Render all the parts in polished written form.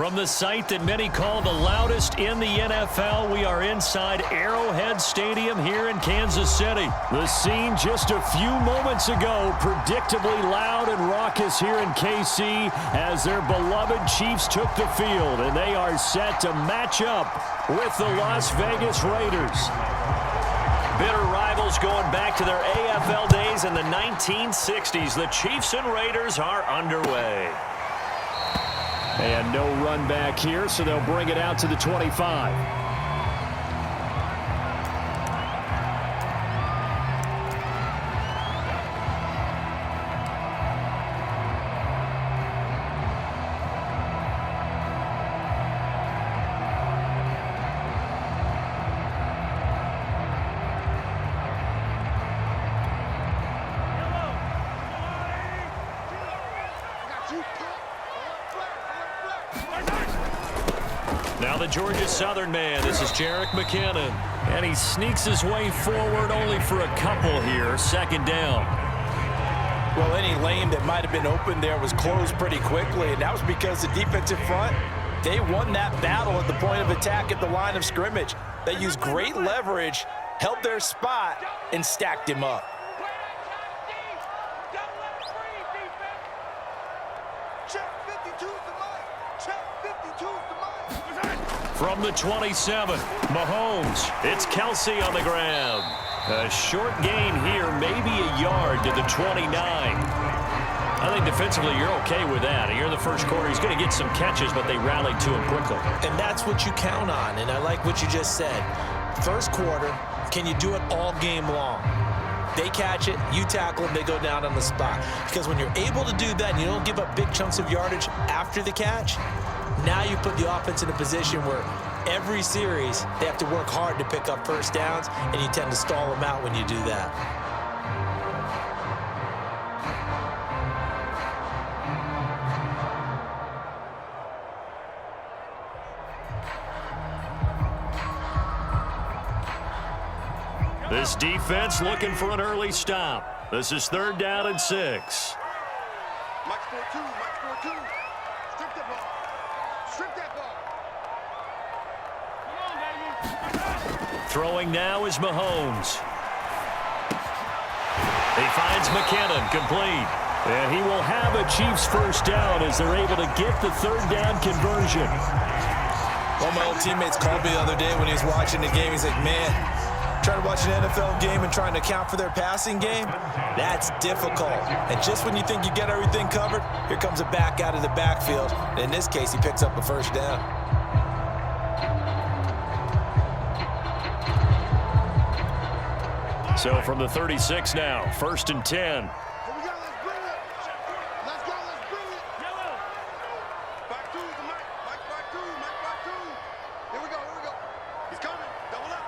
From the site that many call the loudest in the NFL, we are inside Arrowhead Stadium here in Kansas City. The scene just a few moments ago, predictably loud and raucous here in KC as their beloved Chiefs took the field, and they are set to match up with the Las Vegas Raiders. Bitter rivals going back to their AFL days in the 1960s. The Chiefs and Raiders are underway. And no run back here, so they'll bring it out to the 25. Now the Georgia Southern man, this is Jerick McKinnon. And he sneaks his way forward only for a couple here, second down. Well, any lane that might have been open there was closed pretty quickly, and that was because the defensive front, they won that battle at the point of attack at the line of scrimmage. They used great leverage, held their spot, and stacked him up. From the 27, Mahomes. It's Kelsey on the ground. A short gain here, maybe a yard to the 29. I think defensively you're okay with that. Here in the first quarter, he's going to get some catches, but they rallied to him quickly. And that's what you count on, and I like what you just said. First quarter, can you do it all game long? They catch it, you tackle them, they go down on the spot. Because when you're able to do that and you don't give up big chunks of yardage after the catch, now you put the offense in a position where every series they have to work hard to pick up first downs, and you tend to stall them out when you do that. This defense looking for an early stop. This is 3rd down and 6. Mike score two. Strip that ball. Throwing now is Mahomes. He finds McKinnon, complete. And he will have a Chiefs first down as they're able to get the 3rd down conversion. Well, my old teammates called me the other day when he was watching the game. He's like, man, trying to watch an NFL game and trying to account for their passing game, that's difficult. And just when you think you get everything covered, here comes a back out of the backfield. And in this case, he picks up a first down. So from the 36 now, 1st and 10. Here we go, let's bring it. Let's bring it. Back two, Mike back two. Here we go. He's coming. Double up.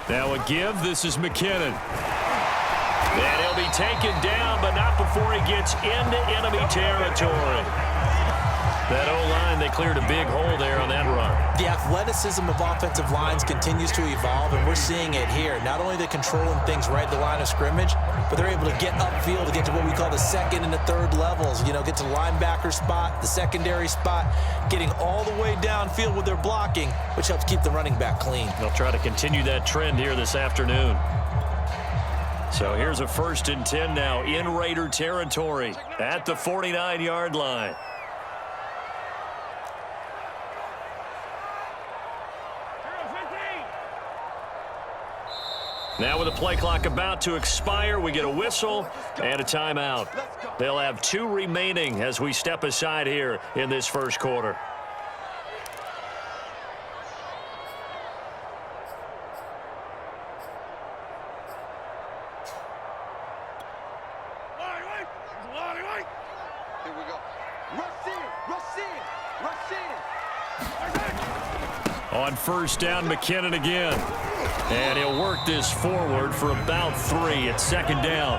Now a give, this is McKinnon. And he'll be taken down, but not before he gets into enemy territory. That O-line, they cleared a big hole there on that run. The athleticism of offensive lines continues to evolve, and we're seeing it here. Not only are they controlling things right at the line of scrimmage, but they're able to get upfield to get to what we call the 2nd and the 3rd levels. You know, get to the linebacker spot, the secondary spot, getting all the way downfield with their blocking, which helps keep the running back clean. They'll try to continue that trend here this afternoon. So here's a 1st and 10 now in Raider territory at the 49-yard line. Now with the play clock about to expire, we get a whistle and a timeout. They'll have 2 remaining as we step aside here in this first quarter. Here we go. Rush in. On 1st down, McKinnon again. And he'll work this forward for about 3 at 2nd down.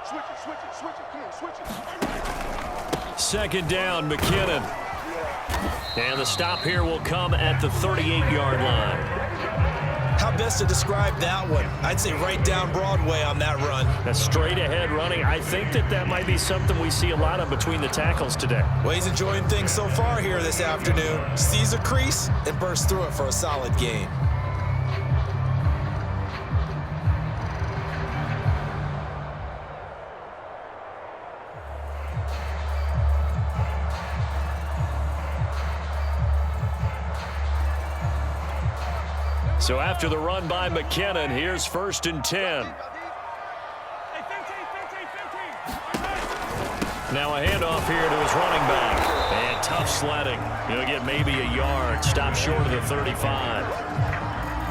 Switch it. Come on, switch it. 2nd down, McKinnon. And the stop here will come at the 38-yard line. How best to describe that one? I'd say right down Broadway on that run. A straight-ahead running. I think that might be something we see a lot of between the tackles today. Well, he's enjoying things so far here this afternoon. Sees a crease and bursts through it for a solid gain. So after the run by McKinnon, here's 1st and 10. Now a handoff here to his running back. And tough sledding. He'll get maybe a yard. Stop short of the 35.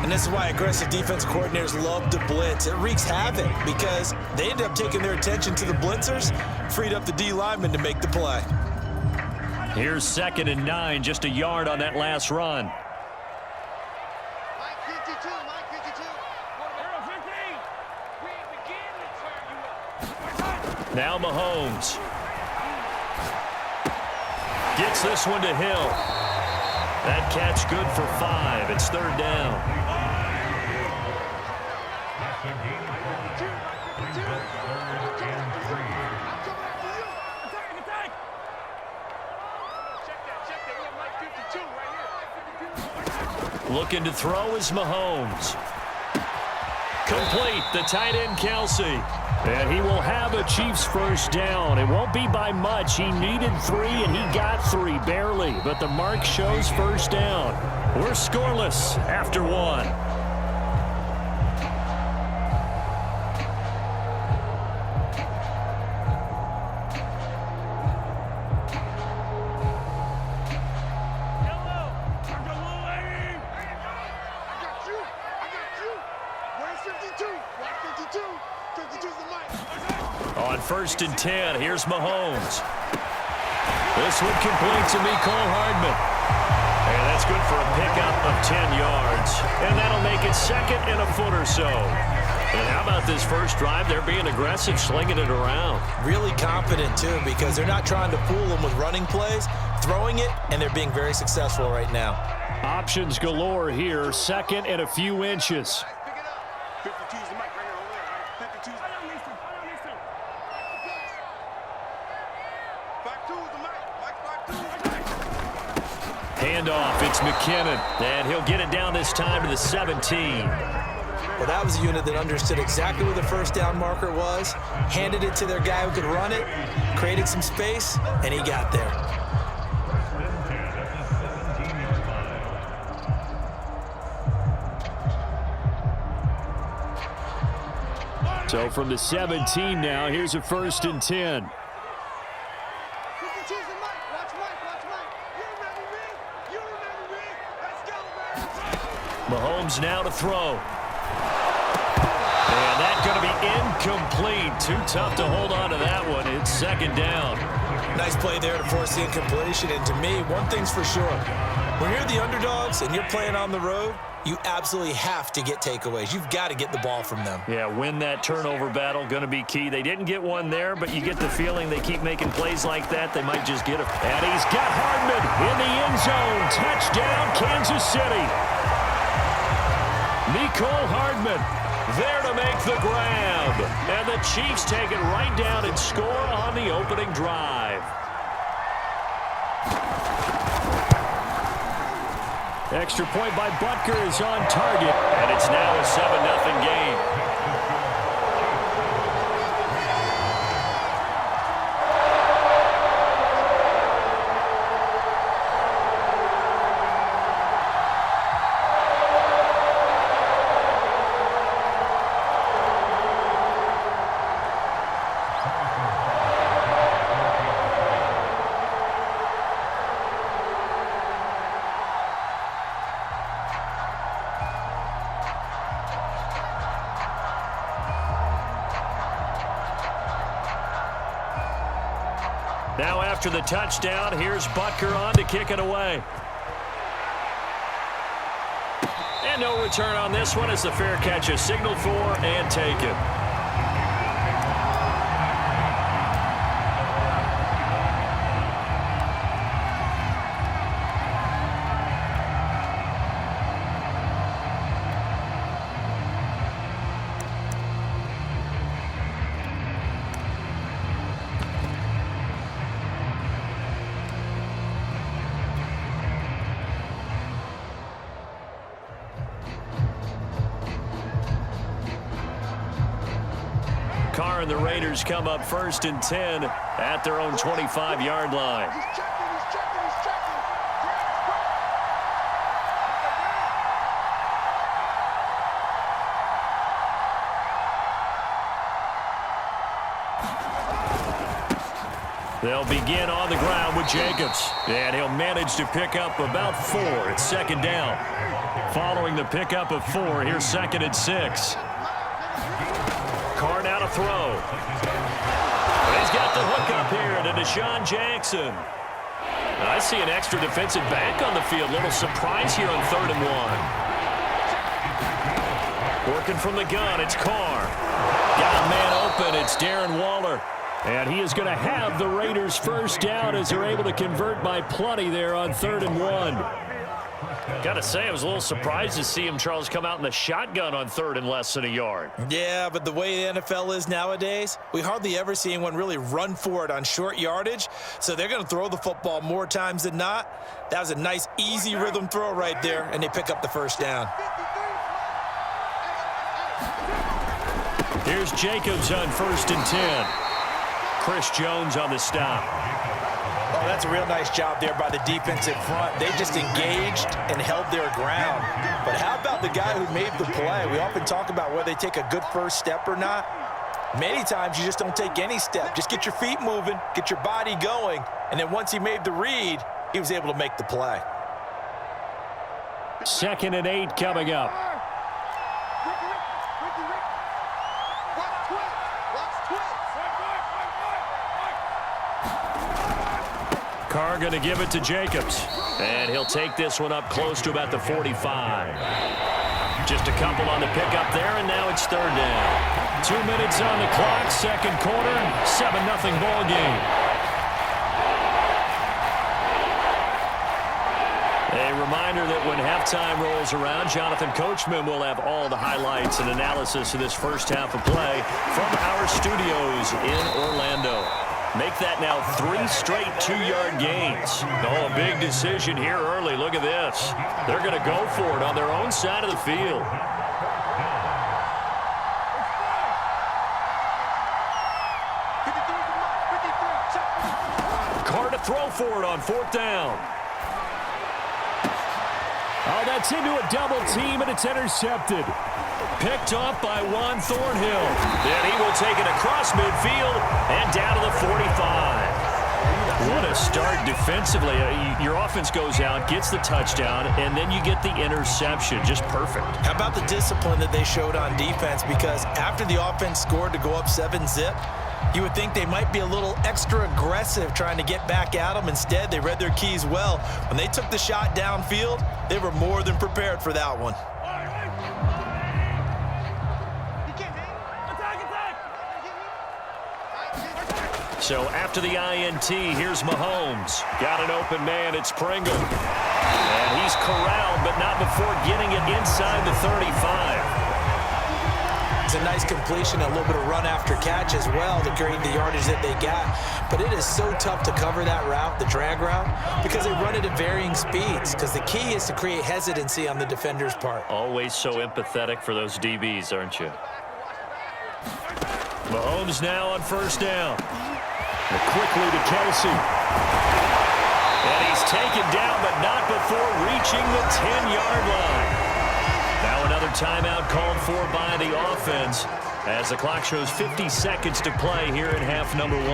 And this is why aggressive defense coordinators love to blitz. It wreaks havoc because they end up taking their attention to the blitzers, freed up the D lineman to make the play. Here's 2nd and 9, just a yard on that last run. Now Mahomes. Gets this one to Hill. That catch good for 5. It's 3rd down. Looking to throw is Mahomes. Complete, the tight end Kelsey. And he will have a Chiefs 1st down. It won't be by much. He needed 3, and he got 3, barely. But the mark shows 1st down. We're scoreless after 1. On 1st and 10, here's Mahomes. This one complete to Mecole Hardman. And that's good for a pickup of 10 yards. And that'll make it 2nd and a foot or so. And how about this first drive? They're being aggressive, slinging it around. Really confident, too, because they're not trying to fool them with running plays, throwing it, and they're being very successful right now. Options galore here, 2nd and a few inches. Handoff, it's McKinnon, and he'll get it down this time to the 17. Well, that was a unit that understood exactly where the 1st down marker was, handed it to their guy who could run it, created some space, and he got there. So from the 17 now, here's a 1st and 10. Mahomes now to throw. And that's going to be incomplete. Too tough to hold on to that one. It's 2nd down. Nice play there to force the incompletion. And to me, one thing's for sure. When you're the underdogs and you're playing on the road, you absolutely have to get takeaways. You've got to get the ball from them. Yeah, win that turnover battle, going to be key. They didn't get one there, but you get the feeling they keep making plays like that, they might just get it. And he's got Hardman in the end zone. Touchdown, Kansas City. Mecole Hardman there to make the grab. And the Chiefs take it right down and score on the opening drive. Extra point by Butker is on target, and it's now a 7-0 game. Now after the touchdown, here's Butker on to kick it away. And no return on this one as the fair catch is signaled for and taken. score, and the Raiders come up 1st and 10 at their own 25-yard line. He's checking, he's checking, he's checking. They'll begin on the ground with Jacobs, and he'll manage to pick up about 4. It's 2nd down. Following the pickup of 4, here's 2nd and 6. Carr now to throw. He's got the hook up here to Deshaun Jackson. I see an extra defensive back on the field. Little surprise here on 3rd and 1. Working from the gun, it's Carr. Got a man open, it's Darren Waller. And he is going to have the Raiders' 1st down as they're able to convert by plenty there on 3rd and 1. Got to say, I was a little surprised to see him, Charles, come out in the shotgun on 3rd and less than a yard. Yeah, but the way the NFL is nowadays, we hardly ever see anyone really run for it on short yardage. So they're going to throw the football more times than not. That was a nice, easy rhythm throw right there, and they pick up the 1st down. Here's Jacobs on 1st and 10. Chris Jones on the stop. Oh, that's a real nice job there by the defensive front. They just engaged and held their ground. But how about the guy who made the play? We often talk about whether they take a good first step or not. Many times you just don't take any step. Just get your feet moving, get your body going, and then once he made the read, he was able to make the play. 2nd and 8 coming up. Carr going to give it to Jacobs. And he'll take this one up close to about the 45. Just a couple on the pickup there, and now it's 3rd down. 2 minutes on the clock, 2nd quarter, 7-0 ball game. A reminder that when halftime rolls around, Jonathan Coachman will have all the highlights and analysis of this first half of play from our studios in Orlando. Make that now 3 straight 2-yard gains. Oh, a big decision here early. Look at this. They're going to go for it on their own side of the field. Carr to throw for it on 4th down. Oh, that's into a double team, and it's intercepted. Picked off by Juan Thornhill. Then he will take it across midfield and down to the 45. What a start defensively. Your offense goes out, gets the touchdown, and then you get the interception. Just perfect. How about the discipline that they showed on defense? Because after the offense scored to go up 7-zip, you would think they might be a little extra aggressive trying to get back at them. Instead, they read their keys well. When they took the shot downfield, they were more than prepared for that one. So after the INT, here's Mahomes. Got an open man, it's Pringle. And he's corralled, but not before getting it inside the 35. It's a nice completion, a little bit of run after catch as well to create the yardage that they got. But it is so tough to cover that route, the drag route, because they run it at varying speeds. Because the key is to create hesitancy on the defender's part. Always so empathetic for those DBs, aren't you? Mahomes now on 1st down. Quickly to Kelsey. And he's taken down, but not before reaching the 10-yard line. Now another timeout called for by the offense as the clock shows 50 seconds to play here in half number 1.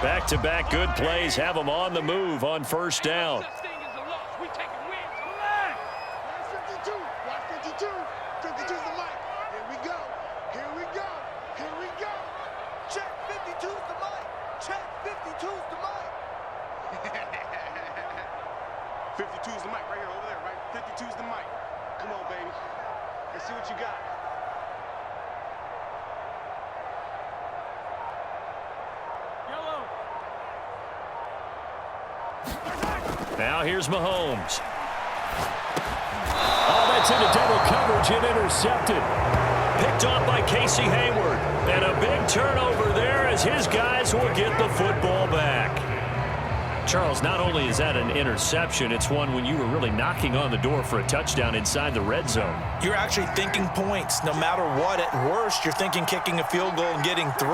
Back-to-back good plays have them on the move on 1st down. Now here's Mahomes. Oh, that's into double coverage and intercepted. Picked off by Casey Hayward. And a big turnover there as his guys will get the football back. Charles, not only is that an interception, it's one when you were really knocking on the door for a touchdown inside the red zone. You're actually thinking points. No matter what, at worst, you're thinking kicking a field goal and getting 3.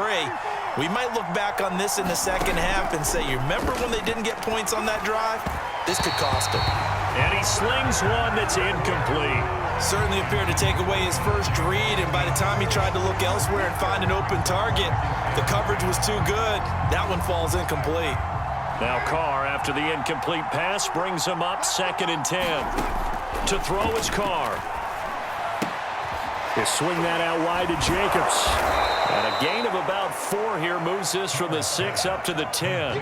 We might look back on this in the second half and say, you remember when they didn't get points on that drive? This could cost them. And he slings one that's incomplete. Certainly appeared to take away his first read, and by the time he tried to look elsewhere and find an open target, the coverage was too good. That one falls incomplete. Now Carr, after the incomplete pass, brings him up 2nd and 10. To throw is Carr. He'll swing that out wide to Jacobs. And a gain of about 4 here moves this from the 6 up to the 10.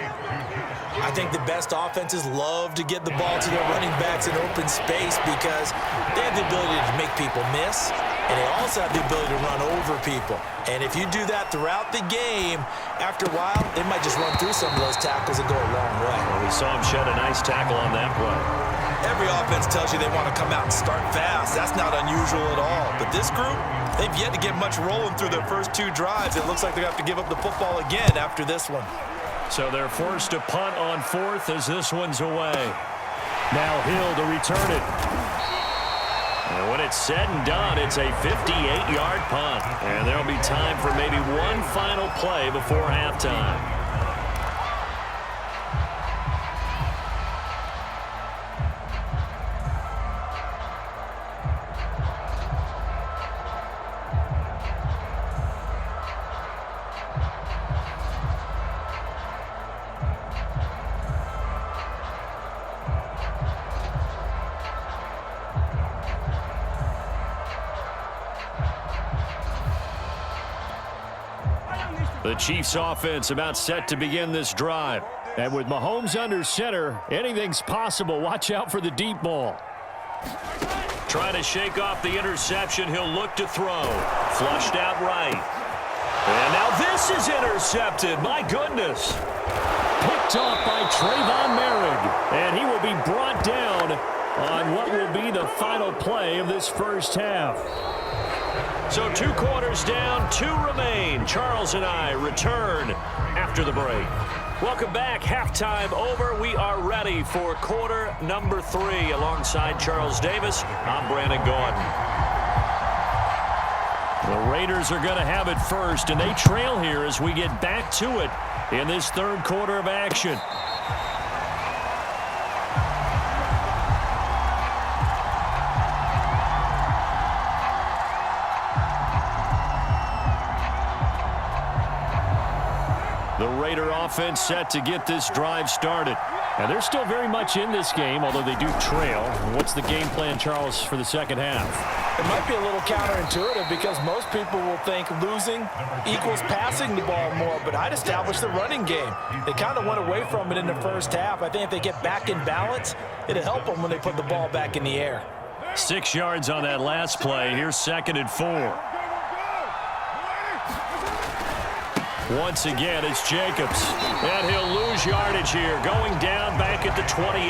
I think the best offenses love to get the ball to their running backs in open space because they have the ability to make people miss, and they also have the ability to run over people. And if you do that throughout the game, after a while, they might just run through some of those tackles and go a long way. Well, we saw him shed a nice tackle on that play. Every offense tells you they want to come out and start fast. That's not unusual at all. But this group, they've yet to get much rolling through their first 2 drives. It looks like they have to give up the football again after this one. So they're forced to punt on 4th as this one's away. Now Hill to return it. And when it's said and done, it's a 58-yard punt. And there'll be time for maybe one final play before halftime. The Chiefs offense about set to begin this drive. And with Mahomes under center, anything's possible. Watch out for the deep ball. Trying to shake off the interception. He'll look to throw. Flushed out right. And now this is intercepted. My goodness. Picked off by Trayvon Merrick. And he will be brought down on what will be the final play of this first half. So 2 quarters down, 2 remain. Charles and I return after the break. Welcome back. Halftime over. We are ready for quarter number 3. Alongside Charles Davis, I'm Brandon Gaudin. The Raiders are going to have it first, and they trail here as we get back to it in this 3rd quarter of action. The Raider offense set to get this drive started. And they're still very much in this game, although they do trail. What's the game plan, Charles, for the second half? It might be a little counterintuitive because most people will think losing equals passing the ball more, but I'd establish the running game. They kind of went away from it in the first half. I think if they get back in balance, it'll help them when they put the ball back in the air. 6 yards on that last play. Here's 2nd and 4. Once again, it's Jacobs. And he'll lose yardage here, going down back at the 28.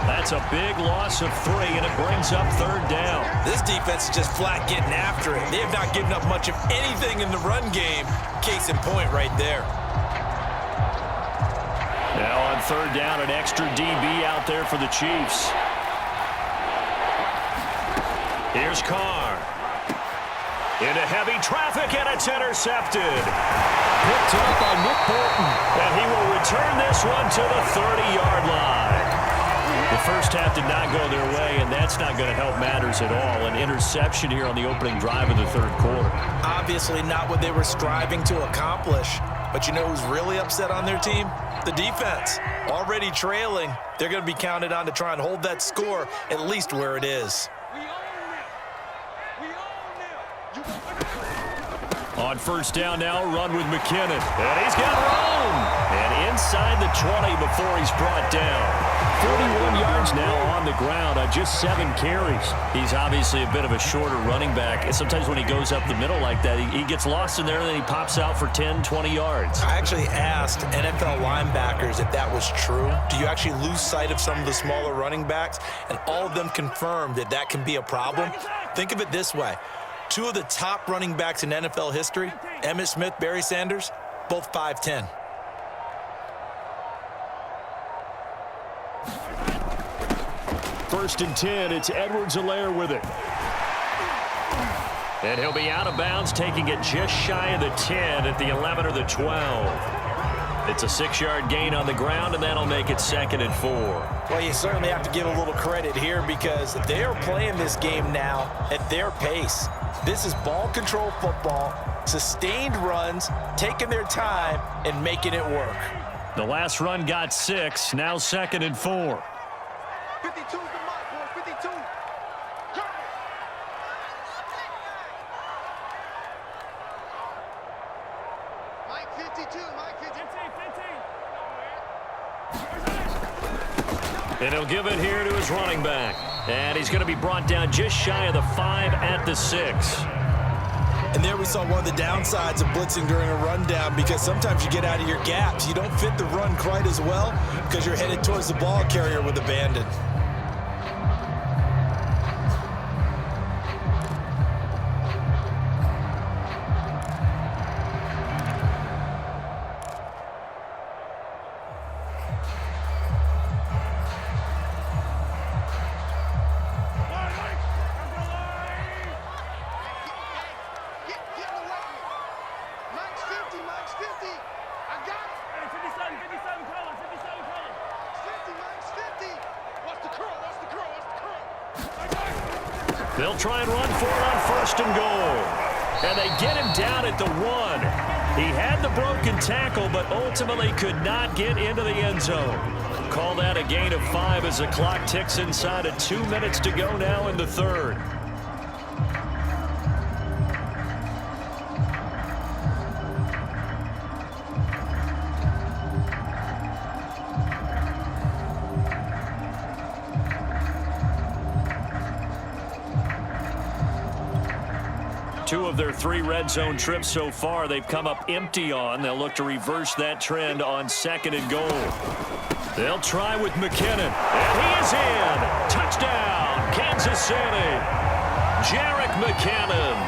That's a big loss of 3, and it brings up 3rd down. This defense is just flat getting after it. They have not given up much of anything in the run game. Case in point right there. Now on 3rd down, an extra DB out there for the Chiefs. Here's Carr. Into heavy traffic, and it's intercepted. Picked up by Nick Bolton. And he will return this one to the 30-yard line. The first half did not go their way, and that's not going to help matters at all. An interception here on the opening drive of the 3rd quarter. Obviously not what they were striving to accomplish. But you know who's really upset on their team? The defense. Already trailing. They're going to be counted on to try and hold that score at least where it is. On 1st down now, run with McKinnon. And he's got room. And inside the 20 before he's brought down. 41 yards now on the ground on just 7 carries. He's obviously a bit of a shorter running back. And sometimes when he goes up the middle like that, he gets lost in there and then he pops out for 10, 20 yards. I actually asked NFL linebackers if that was true. Do you actually lose sight of some of the smaller running backs? And all of them confirmed that that can be a problem. Think of it this way. 2 of the top running backs in NFL history, Emmitt Smith, Barry Sanders, both 5'10". 1st and 10. It's Edwards-Helaire with it. And he'll be out of bounds, taking it just shy of the 10 at the 11 or the 12. It's a 6-yard gain on the ground, and that'll make it 2nd and 4. Well, you certainly have to give a little credit here because they are playing this game now at their pace. This is ball control football, sustained runs, taking their time, and making it work. The last run got 6, now 2nd and 4. 52's the mark, boys. 52. Mike 52, Mike 52. 15. And he'll give it here to his running back. And he's going to be brought down just shy of the 5 at the 6. And there we saw one of the downsides of blitzing during a rundown because sometimes you get out of your gaps. You don't fit the run quite as well because you're headed towards the ball carrier with abandon. They'll try and run for it on 1st and goal. And they get him down at the 1. He had the broken tackle, but ultimately could not get into the end zone. Call that a gain of 5 as the clock ticks inside of 2 minutes to go now in the 3rd. Two of their 3 red zone trips so far, they've come up empty on. They'll look to reverse that trend on 2nd and goal. They'll try with McKinnon. And he is in. Touchdown, Kansas City. Jerick McKinnon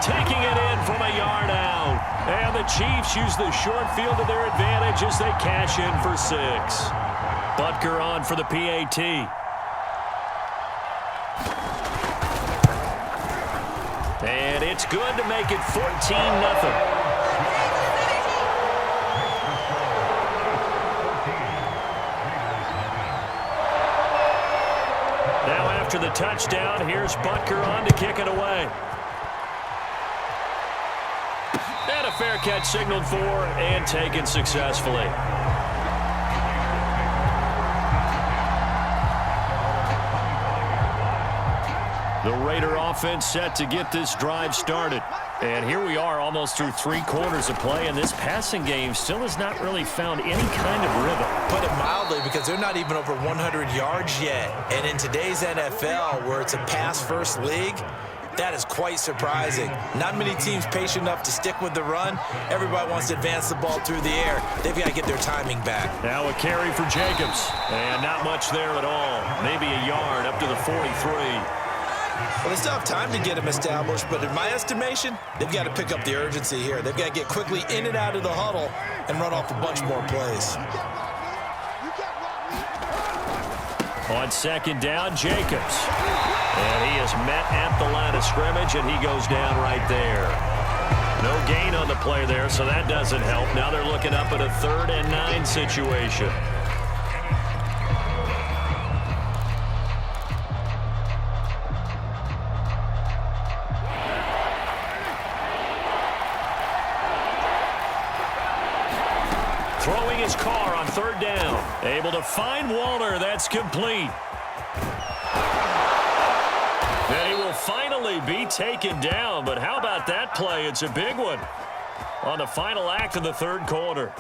taking it in from a yard out. And the Chiefs use the short field to their advantage as they cash in for 6. Butker on for the PAT. And it's good to make it 14-0. Now after the touchdown, here's Butker on to kick it away. And a fair catch signaled for and taken successfully. The Raider offense set to get this drive started. And here we are almost through 3 quarters of play, and this passing game still has not really found any kind of rhythm. Put it mildly, because they're not even over 100 yards yet. And in today's NFL, where it's a pass-first league, that is quite surprising. Not many teams patient enough to stick with the run. Everybody wants to advance the ball through the air. They've got to get their timing back. Now a carry for Jacobs. And not much there at all. Maybe a yard up to the 43. Well, they still have time to get him established, but in my estimation, they've got to pick up the urgency here. They've got to get quickly in and out of the huddle and run off a bunch more plays. On 2nd down, Jacobs. And he is met at the line of scrimmage, and he goes down right there. No gain on the play there, so that doesn't help. Now they're looking up at a 3rd and 9 situation. Throwing his car on 3rd down. Able to find Waller. That's complete. And he will finally be taken down. But how about that play? It's a big one on the final act of the 3rd quarter.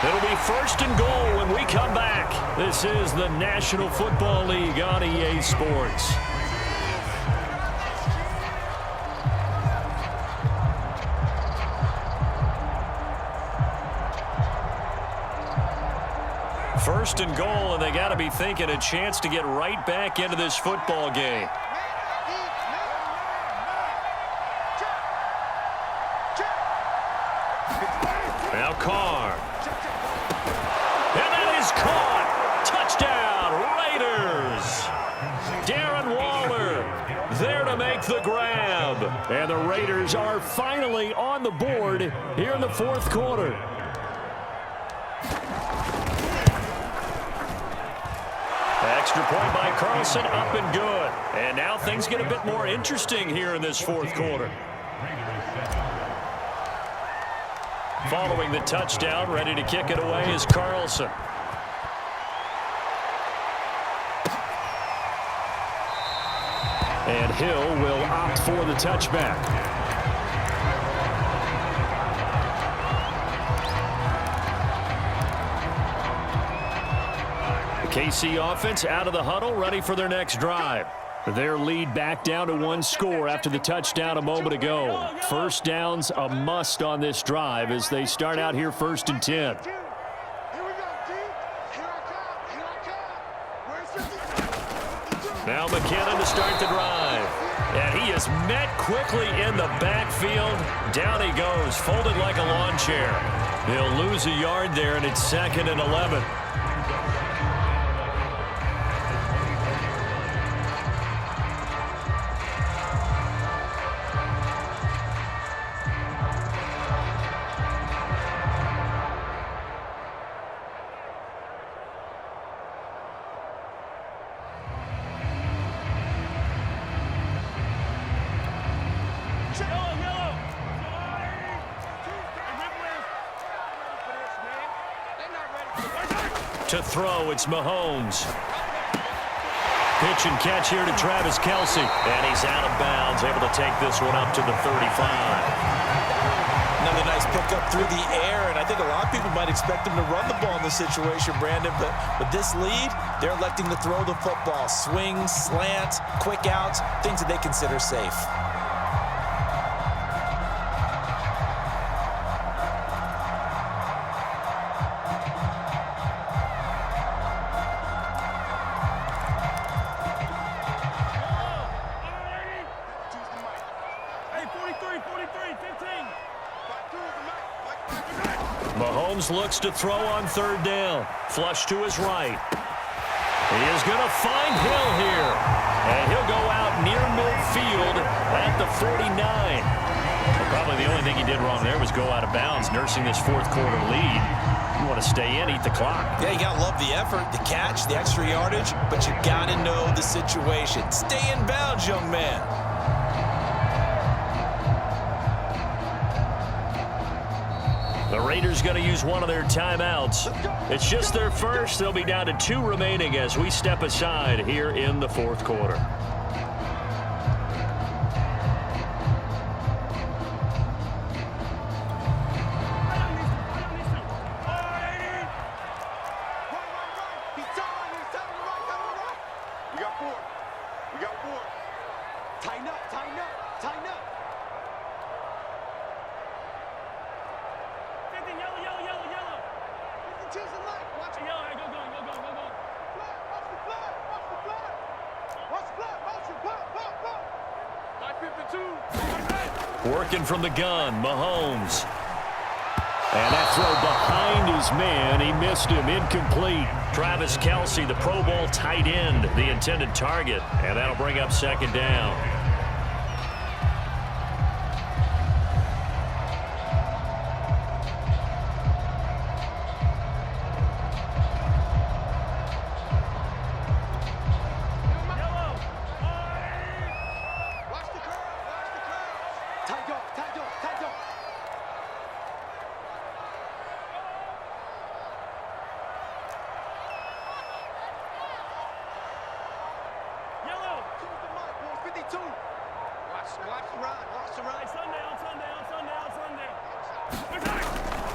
It'll be 1st and goal when we come back. This is the National Football League on EA Sports. First and goal, and they got to be thinking a chance to get right back into this football game. Now Carr. And that is caught. Touchdown, Raiders. And the Raiders are finally on the board here in the fourth quarter. Extra point by Carlson, up and good. And now things get a bit more interesting here in this fourth quarter. Following the touchdown, ready to kick it away is Carlson. And Hill will opt for the touchback. The KC offense out of the huddle, ready for their next drive. Their lead back down to one score after the touchdown a moment ago. First down's a must on this drive as they start out here 1st and 10. Now McKinnon to start the drive. And he is met quickly in the backfield. Down he goes, folded like a lawn chair. He'll lose a yard there, and it's 2nd and 11. To throw, it's Mahomes. Pitch and catch here to Travis Kelce. And he's out of bounds, able to take this one up to the 35. Another nice pickup through the air, and I think a lot of people might expect him to run the ball in this situation, Brandon, but with this lead, they're electing to throw the football. Swing, slant, quick outs, things that they consider safe. Mahomes looks to throw on 3rd down. Flush to his right. He is going to find Hill here. And he'll go out near midfield at the 49. Well, probably the only thing he did wrong there was go out of bounds, nursing this fourth quarter lead. You want to stay in, eat the clock. Yeah, you got to love the effort, the catch, the extra yardage, but you got to know the situation. Stay in bounds, young man. The Raiders going to use one of their timeouts. It's just their first. They'll be down to 2 remaining as we step aside here in the fourth quarter. We got 4. We got 4. Tighten up, tighten up, tighten up. Working from the gun, Mahomes. And that throw behind his man. He missed him, incomplete. Travis Kelce, the Pro Bowl tight end, the intended target. And that'll bring up 2nd down.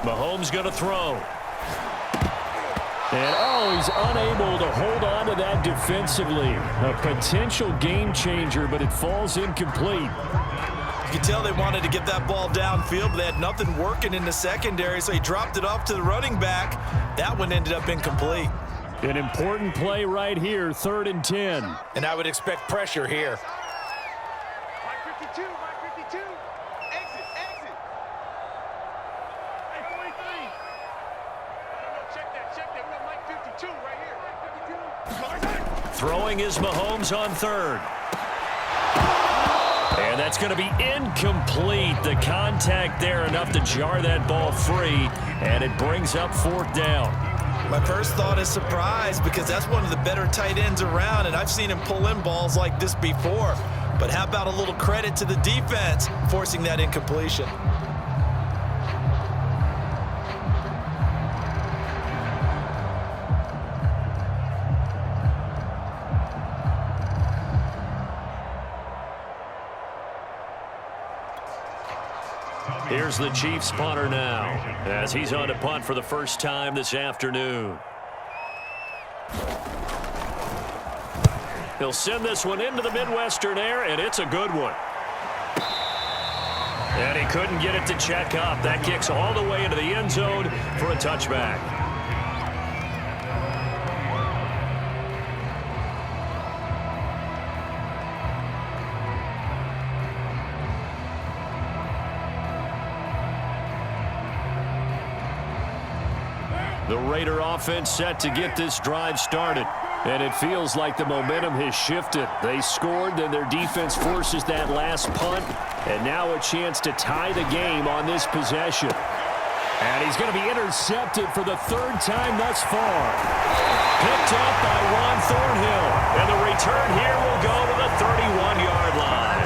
Mahomes going to throw. And, he's unable to hold on to that defensively. A potential game changer, but it falls incomplete. You can tell they wanted to get that ball downfield, but they had nothing working in the secondary, so he dropped it off to the running back. That one ended up incomplete. An important play right here, 3rd and 10. And I would expect pressure here. Mike 52, Mike 52. Exit, exit. Hey, 43. Check that. We got Mike 52 right here. Mike 52. Throwing is Mahomes on 3rd. And that's going to be incomplete. The contact there enough to jar that ball free, and it brings up 4th down. My first thought is surprise because that's one of the better tight ends around, and I've seen him pull in balls like this before. But how about a little credit to the defense forcing that incompletion? Here's the Chiefs punter now as he's on to punt for the first time this afternoon. He'll send this one into the Midwestern air, and it's a good one. And he couldn't get it to check up. That kicks all the way into the end zone for a touchback. The Raider offense set to get this drive started. And it feels like the momentum has shifted. They scored, then their defense forces that last punt. And now a chance to tie the game on this possession. And he's going to be intercepted for the 3rd time thus far. Picked up by Juan Thornhill. And the return here will go to the 31-yard line.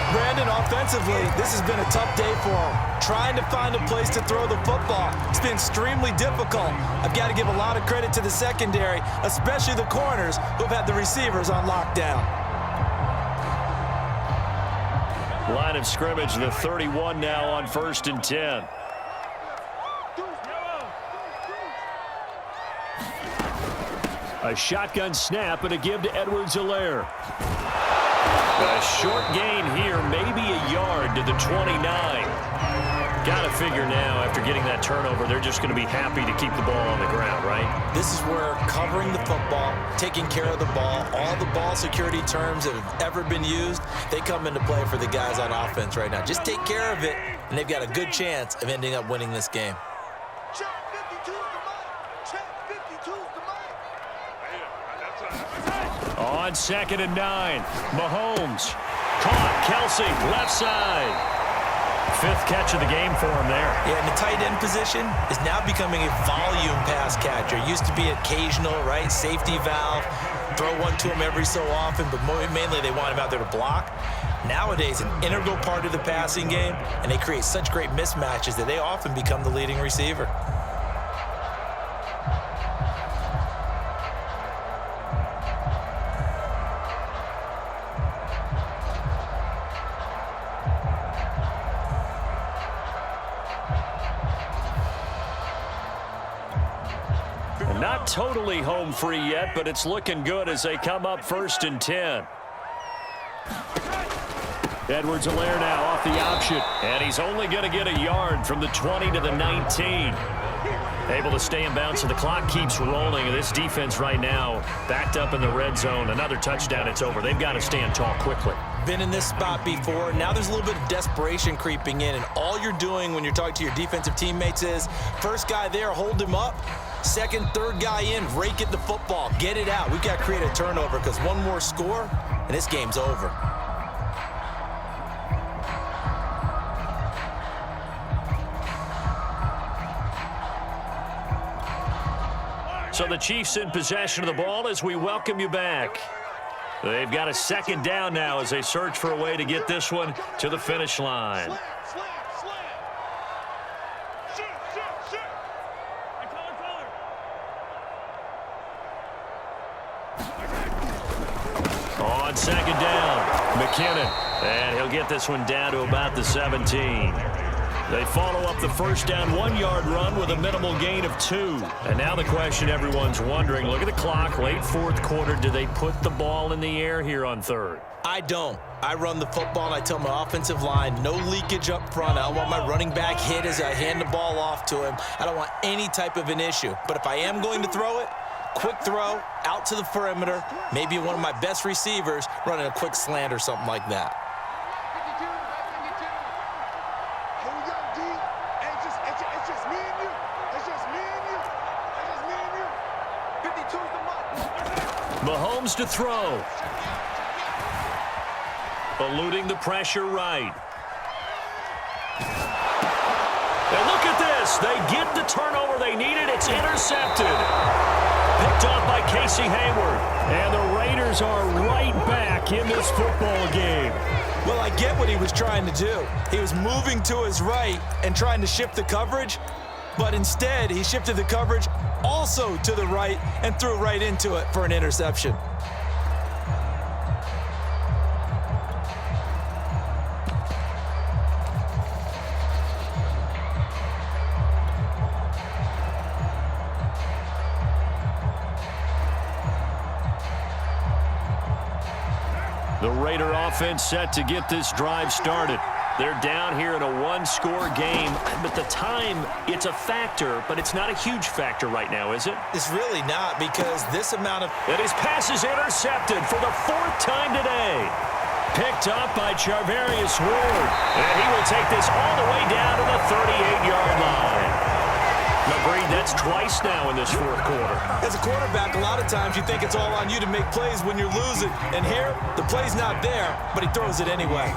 Brandon, offensively, this has been a tough day for him. Trying to find a place to throw the football. It's been extremely difficult. I've got to give a lot of credit to the secondary, especially the corners who've had the receivers on lockdown. Line of scrimmage, the 31 now on 1st and 10. A shotgun snap and a give to Edwards-Helaire. A short gain here, maybe a yard to the 29. Got to figure now, after getting that turnover, they're just going to be happy to keep the ball on the ground, right? This is where covering the football, taking care of the ball, all the ball security terms that have ever been used, they come into play for the guys on offense right now. Just take care of it, and they've got a good chance of ending up winning this game. Check 52's the mic. Check 52's the mic. On 2nd and 9, Mahomes. Caught, Kelsey, left side. 5th catch of the game for him there. Yeah, and the tight end position is now becoming a volume pass catcher. Used to be occasional, right? Safety valve. Throw one to him every so often, but mainly they want him out there to block. Nowadays, an integral part of the passing game, and they create such great mismatches that they often become the leading receiver. Not totally home free yet, but it's looking good as they come up 1st and 10. Edwards-Helaire now off the option, and he's only going to get a yard from the 20 to the 19. Able to stay in bounds, so the clock keeps rolling. This defense right now backed up in the red zone. Another touchdown, it's over. They've got to stand tall quickly. Been in this spot before. Now there's a little bit of desperation creeping in, and all you're doing when you're talking to your defensive teammates is first guy there, hold him up. Second, third guy in, rake at the football. Get it out. We've got to create a turnover because one more score, and this game's over. So the Chiefs in possession of the ball as we welcome you back. They've got a 2nd down now as they search for a way to get this one to the finish line. On 2nd down, McKinnon, and he'll get this one down to about the 17. They follow up the first down 1-yard run with a minimal gain of 2. And now the question everyone's wondering, look at the clock, late 4th quarter, do they put the ball in the air here on 3rd? I don't. I run the football, and I tell my offensive line, no leakage up front. I don't want my running back hit as I hand the ball off to him. I don't want any type of an issue. But if I am going to throw it, quick throw, out to the perimeter, maybe one of my best receivers running a quick slant or something like that. Mahomes to throw. Eluding the pressure right. And look at this. They get the turnover they needed. It's intercepted. Picked off by Casey Hayward. And the Raiders are right back in this football game. Well, I get what he was trying to do. He was moving to his right and trying to shift the coverage, but instead he shifted the coverage also to the right and threw right into it for an interception. The Raider offense set to get this drive started. They're down here in a one-score game, but the time, it's a factor, but it's not a huge factor right now, is it? It's really not, because this amount of... And his pass is intercepted for the 4th time today. Picked up by Charvarius Ward. And he will take this all the way down to the 38-yard line. Agreed, that's twice now in this 4th quarter. As a quarterback, a lot of times you think it's all on you to make plays when you're losing. And here, the play's not there, but he throws it anyway.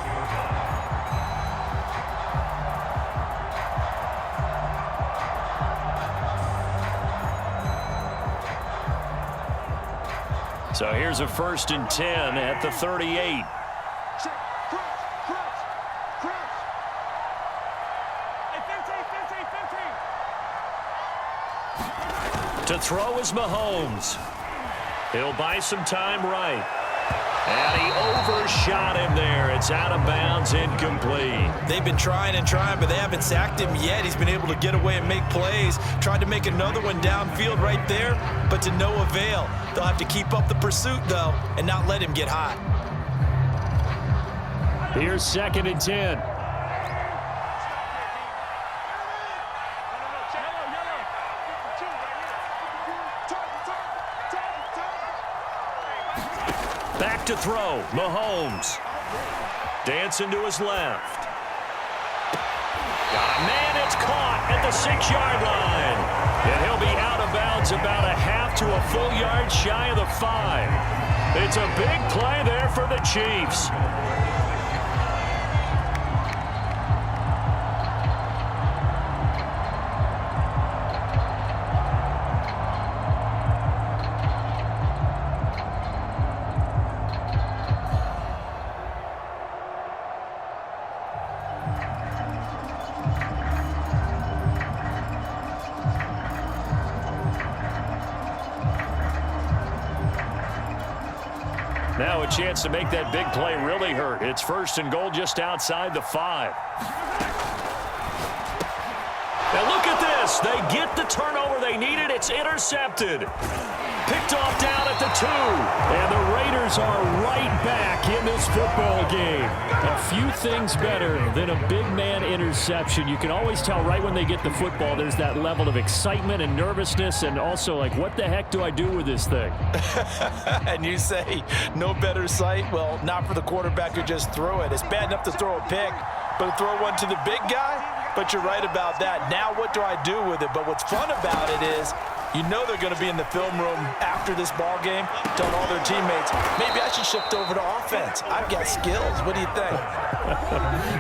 So here's a 1st and 10 at the 38. To throw is Mahomes. He'll buy some time right. And he overshot him there. It's out of bounds, incomplete. They've been trying and trying, but they haven't sacked him yet. He's been able to get away and make plays. Tried to make another one downfield right there, but to no avail. They'll have to keep up the pursuit, though, and not let him get hot. Here's 2nd and 10. Back to throw, Mahomes. Dancing to his left. Got a man, it's caught at the 6-yard line. And he'll be out of bounds about a half to a full yard shy of the 5. It's a big play there for the Chiefs. Now a chance to make that big play really hurt. It's 1st and goal just outside the 5. Now look at this. They get the turnover they needed. It's intercepted. Picked off down at the 2. And the Raiders are right back in this football game. A few things better than a big man interception. You can always tell right when they get the football, there's that level of excitement and nervousness, and also like, what the heck do I do with this thing? And you say, no better sight? Well, not for the quarterback who just threw it. It's bad enough to throw a pick, but to throw one to the big guy? But you're right about that. Now what do I do with it? But what's fun about it is, you know they're going to be in the film room after this ball game, telling all their teammates, maybe I should shift over to offense. I've got skills. What do you think?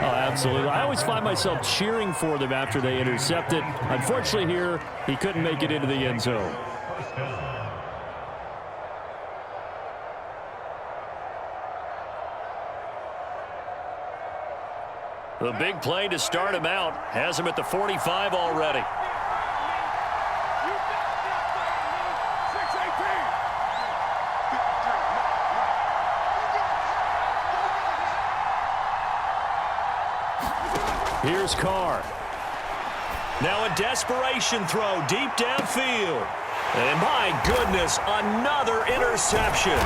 Oh, absolutely. I always find myself cheering for them after they intercept it. Unfortunately here, he couldn't make it into the end zone. The big play to start him out has him at the 45 already. Here's Carr. Now a desperation throw deep downfield. And my goodness, another interception.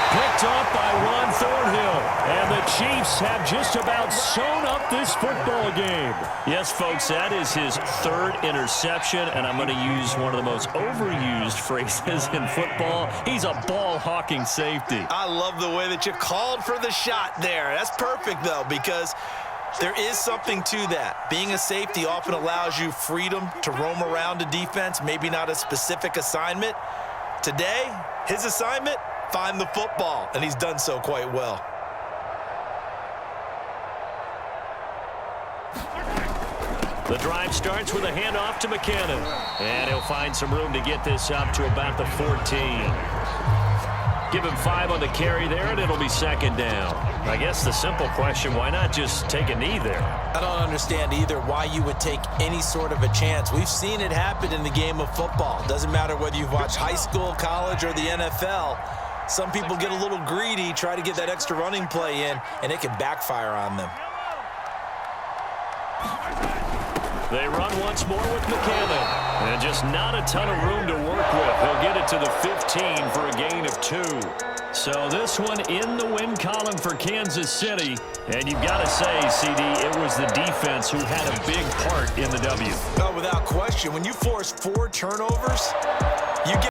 Picked up by Ron Thornhill. And the Chiefs have just about sewn up this football game. Yes, folks, that is his 3rd interception. And I'm going to use one of the most overused phrases in football. He's a ball-hawking safety. I love the way that you called for the shot there. That's perfect, though, because there is something to that. Being a safety often allows you freedom to roam around a defense, maybe not a specific assignment. Today, his assignment, find the football, and he's done so quite well. The drive starts with a handoff to McKinnon. And he'll find some room to get this up to about the 14. Give him 5 on the carry there, and it'll be second down. I guess the simple question, why not just take a knee there? I don't understand either why you would take any sort of a chance. We've seen it happen in the game of football. Doesn't matter whether you've watched high school, college, or the NFL. Some people get a little greedy, try to get that extra running play in, and it can backfire on them. They run once more with McKinnon. And just not a ton of room to work with. He'll get it to the 15 for a gain of 2. So this one in the win column for Kansas City. And you've got to say, CD, it was the defense who had a big part in the W. Well, without question, when you force 4 turnovers, you get